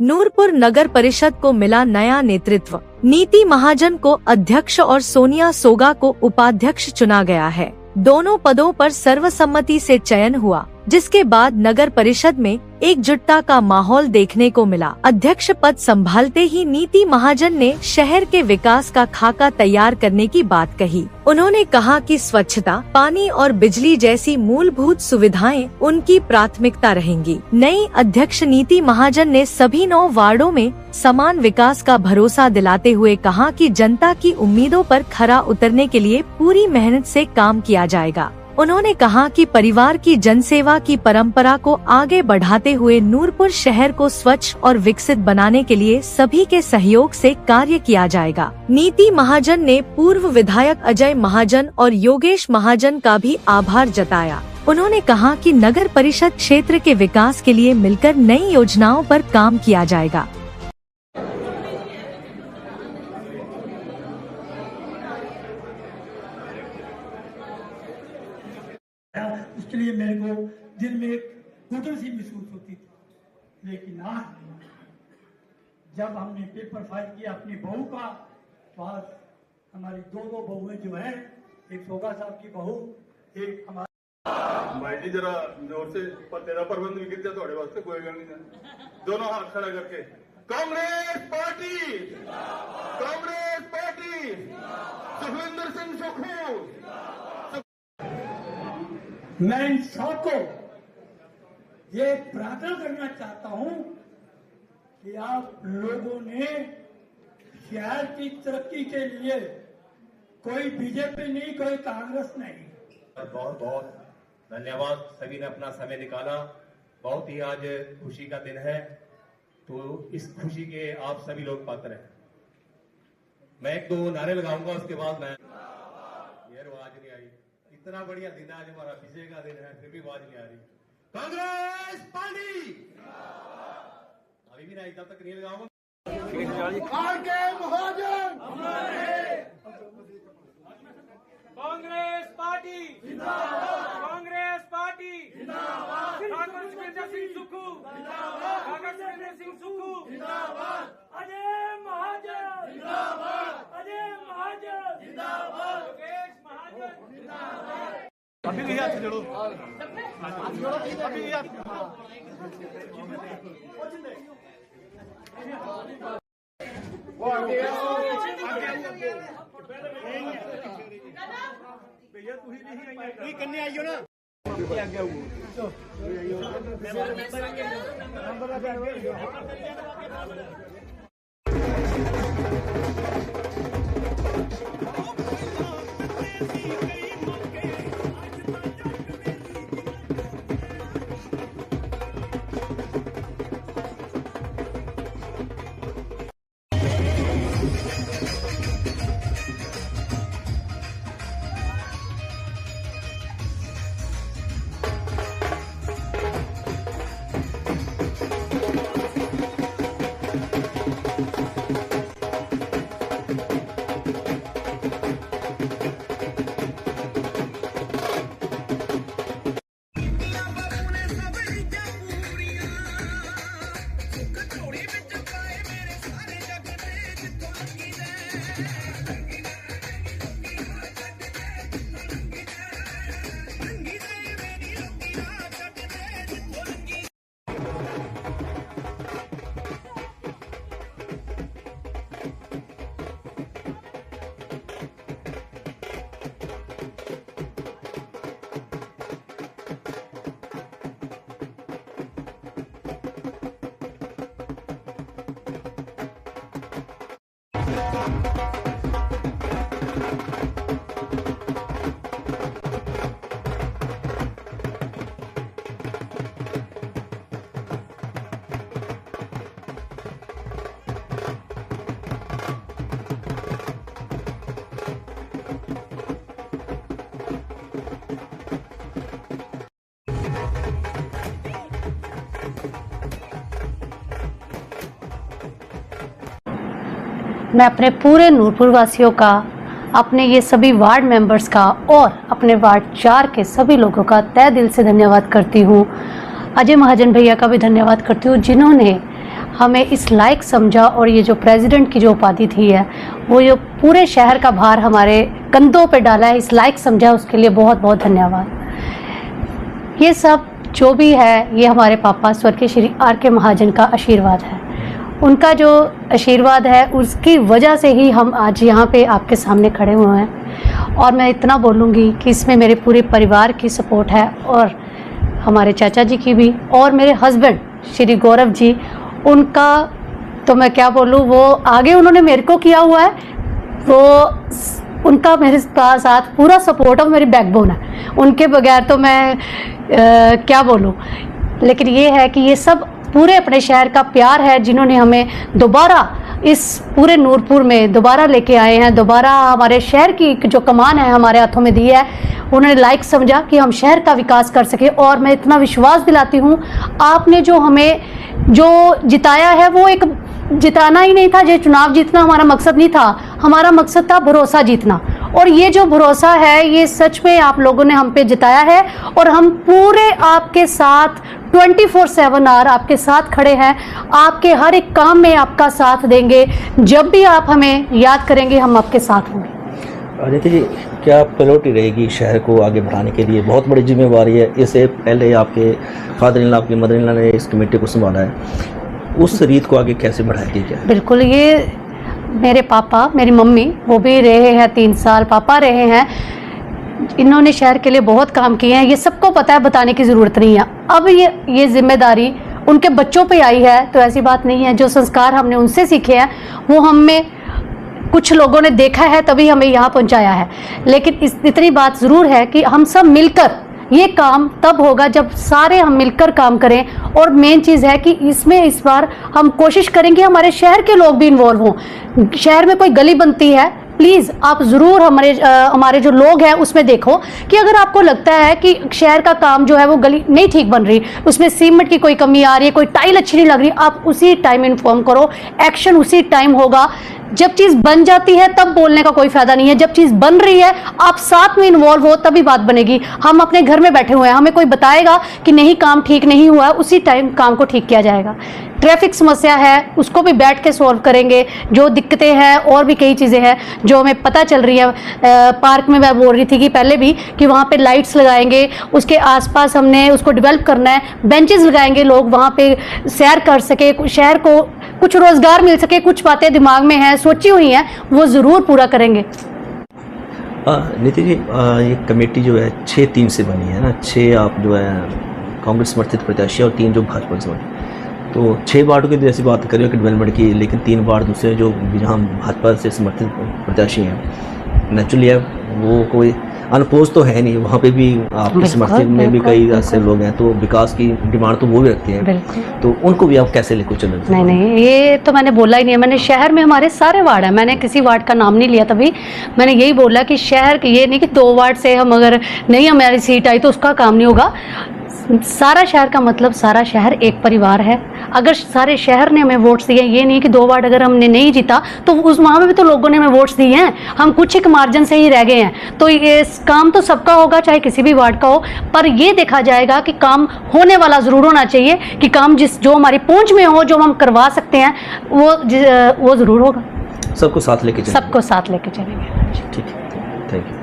नूरपुर नगर परिषद को मिला नया नेतृत्व। नीति महाजन को अध्यक्ष और सोनिया सोगा को उपाध्यक्ष चुना गया है। दोनों पदों पर सर्वसम्मति से चयन हुआ, जिसके बाद नगर परिषद में एकजुटता का माहौल देखने को मिला। अध्यक्ष पद संभालते ही नीति महाजन ने शहर के विकास का खाका तैयार करने की बात कही। उन्होंने कहा कि स्वच्छता, पानी और बिजली जैसी मूलभूत सुविधाएं उनकी प्राथमिकता रहेंगी। नई अध्यक्ष नीति महाजन ने सभी 9 वार्डों में समान विकास का भरोसा दिलाते हुए कहा कि जनता की उम्मीदों पर खरा उतरने के लिए पूरी मेहनत से काम किया जाएगा। उन्होंने कहा कि परिवार की जनसेवा की परंपरा को आगे बढ़ाते हुए नूरपुर शहर को स्वच्छ और विकसित बनाने के लिए सभी के सहयोग से कार्य किया जाएगा। नीति महाजन ने पूर्व विधायक अजय महाजन और योगेश महाजन का भी आभार जताया। उन्होंने कहा कि नगर परिषद क्षेत्र के विकास के लिए मिलकर नई योजनाओं पर काम किया जाएगा। उसके लिए मेरे को दिल में एक घुटन सी महसूस होती थी, लेकिन आज जब हमने पेपर फाइल किया अपनी बहू का, तो आज हमारी दो बहुएं जो हैं, एक सोगा साहब की बहू, एक हमारी भाई जरा जोर से तेरा प्रबंध भी गिर जाए थोड़े वास्ते कोई गल नहीं है। दोनों हाथ खड़ा करके कांग्रेस पार्टी, कांग्रेस पार्टी, सुखविंदर सिंह सुक्खू। मैं इन सबको ये प्रार्थना करना चाहता हूं कि आप लोगों ने शहर की तरक्की के लिए कोई बीजेपी नहीं, कोई कांग्रेस नहीं। बहुत बहुत धन्यवाद, सभी ने अपना समय निकाला। बहुत ही आज खुशी का दिन है, तो इस खुशी के आप सभी लोग पात्र हैं। मैं 1-2 नारे लगाऊंगा, उसके बाद मैं ये आवाज नहीं आई। इतना बढ़िया दिन आज हमारा विजय का दिन है, फिर भी आवाज नहीं आ रही। कांग्रेस पार्टी अभी भी नहीं, तब तक नहीं लगाऊंगा। कांग्रेस पार्टी जिंदाबाद, कांग्रेस पार्टी जिंदाबाद, सुखविंदर सिंह सुक्खू जिंदाबाद, सुखविंदर सिंह सुक्खू जिंदाबाद, अजय महाजन जिंदाबाद, अजय महाजन जिंदाबाद, योगेश महाजन जिंदाबाद। अभी नहीं हाथ जोड़ो, अभी हाथ भैया तू ही नहीं करने आई हो ना। मैं अपने पूरे नूरपुर वासियों का, अपने ये सभी वार्ड मेंबर्स का और अपने वार्ड 4 के सभी लोगों का तहे दिल से धन्यवाद करती हूँ। अजय महाजन भैया का भी धन्यवाद करती हूँ, जिन्होंने हमें इस लायक समझा और ये जो प्रेसिडेंट की जो उपाधि थी है वो जो पूरे शहर का भार हमारे कंधों पे डाला है, इस लायक समझा, उसके लिए बहुत बहुत धन्यवाद। ये सब जो भी है ये हमारे पापा स्वर्गीय श्री R.K. महाजन का आशीर्वाद है। उनका जो आशीर्वाद है उसकी वजह से ही हम आज यहाँ पे आपके सामने खड़े हुए हैं। और मैं इतना बोलूँगी कि इसमें मेरे पूरे परिवार की सपोर्ट है और हमारे चाचा जी की भी, और मेरे हस्बैंड श्री गौरव जी, उनका तो मैं क्या बोलूँ, वो आगे उन्होंने मेरे को किया हुआ है, वो उनका मेरे साथ पूरा सपोर्ट है, मेरी बैकबोन है। उनके बगैर तो मैं क्या बोलूँ। लेकिन ये है कि ये सब पूरे अपने शहर का प्यार है, जिन्होंने हमें दोबारा इस पूरे नूरपुर में दोबारा लेके आए हैं, दोबारा हमारे शहर की जो कमान है हमारे हाथों में दी है। उन्होंने लायक समझा कि हम शहर का विकास कर सके। और मैं इतना विश्वास दिलाती हूँ, आपने जो हमें जो जिताया है वो एक जिताना ही नहीं था, ये चुनाव जीतना हमारा मकसद नहीं था, हमारा मकसद था भरोसा जीतना। और ये जो भरोसा है ये सच में आप लोगों ने हम पे जिताया है और हम पूरे आपके साथ 24/7 आवर आपके साथ खड़े हैं। आपके हर एक काम में आपका साथ देंगे, जब भी आप हमें याद करेंगे हम आपके साथ होंगे। नीति जी, क्या प्रायोरिटी रहेगी शहर को आगे बढ़ाने के लिए? बहुत बड़ी जिम्मेवारी है। इससे पहले आपके फादर इन लॉ, आपकी मदर इन लॉ ने इस कमेटी को संभाला है, उस रीत को आगे कैसे बढ़ाएगी? क्या बिल्कुल, ये मेरे पापा, मेरी मम्मी, वो भी रहे हैं 3 साल, पापा रहे हैं, इन्होंने शहर के लिए बहुत काम किए हैं, ये सबको पता है, बताने की ज़रूरत नहीं है। अब ये जिम्मेदारी उनके बच्चों पे आई है, तो ऐसी बात नहीं है। जो संस्कार हमने उनसे सीखे हैं वो हमें कुछ लोगों ने देखा है तभी हमें यहाँ पहुँचाया है। लेकिन इतनी बात ज़रूर है कि हम सब मिलकर ये काम तब होगा जब सारे हम मिलकर काम करें। और मेन चीज़ है कि इसमें इस बार हम कोशिश करेंगे हमारे शहर के लोग भी इन्वॉल्व हों। शहर में कोई गली बनती है, प्लीज़ आप ज़रूर हमारे जो लोग हैं उसमें देखो कि अगर आपको लगता है कि शहर का काम जो है वो गली नहीं ठीक बन रही, उसमें सीमेंट की कोई कमी आ रही है, कोई टाइल अच्छी नहीं लग रही, आप उसी टाइम इन्फॉर्म करो, एक्शन उसी टाइम होगा। जब चीज़ बन जाती है तब बोलने का कोई फायदा नहीं है। जब चीज़ बन रही है आप साथ में इन्वॉल्व हो तभी बात बनेगी। हम अपने घर में बैठे हुए हैं, हमें कोई बताएगा कि नहीं काम ठीक नहीं हुआ, उसी टाइम काम को ठीक किया जाएगा। ट्रैफिक समस्या है उसको भी बैठ के सॉल्व करेंगे। जो दिक्कतें हैं और भी कई चीज़ें हैं जो हमें पता चल रही है। पार्क में मैं बोल रही थी कि पहले भी कि वहाँ पे लाइट्स लगाएंगे, उसके आसपास हमने उसको डेवलप करना है, बेंचेस लगाएंगे, लोग वहाँ पे सैर कर सके, शहर को कुछ रोज़गार मिल सके। कुछ बातें दिमाग में हैं, सोची हुई हैं, वो ज़रूर पूरा करेंगे। नीति जी, ये कमेटी जो है 6 टीम से बनी है ना, 6 आप जो है कांग्रेस समर्थित प्रत्याशी और 3 जो भाजपा समर्थित। तो 6 वार्डों की जैसी बात करें कि डेवलपमेंट की, लेकिन 3 वार्ड दूसरे जो जहाँ भाजपा से समर्थित प्रत्याशी हैं, नेचुरली है वो कोई अनपोज तो है नहीं, वहाँ पे भी आपके समर्थन में भी कई ऐसे लोग हैं, तो विकास की डिमांड तो वो भी रखते हैं, तो उनको भी आप कैसे लेकर चलेंगे? नहीं, ये तो मैंने बोला ही नहीं है। मैंने शहर में हमारे सारे वार्ड हैं, मैंने किसी वार्ड का नाम नहीं लिया। तभी मैंने यही बोला कि शहर, ये नहीं कि 2 वार्ड से हम अगर नहीं हमारी सीट आई तो उसका काम नहीं होगा। सारा शहर का मतलब सारा शहर एक परिवार है। अगर सारे शहर ने हमें वोट्स दिए, ये नहीं कि 2 वार्ड अगर हमने नहीं जीता तो उस वहाँ में भी तो लोगों ने हमें वोट्स दिए हैं, हम कुछ एक मार्जिन से ही रह गए हैं। तो ये काम तो सबका होगा, चाहे किसी भी वार्ड का हो, पर ये देखा जाएगा कि काम होने वाला ज़रूर होना चाहिए, कि काम जो हमारी पहुँच में हो, जो हम करवा सकते हैं वो ज़रूर होगा। सबको साथ लेके चलेंगे। सबको साथ लेके चलेंगे। ठीक है, थैंक यू।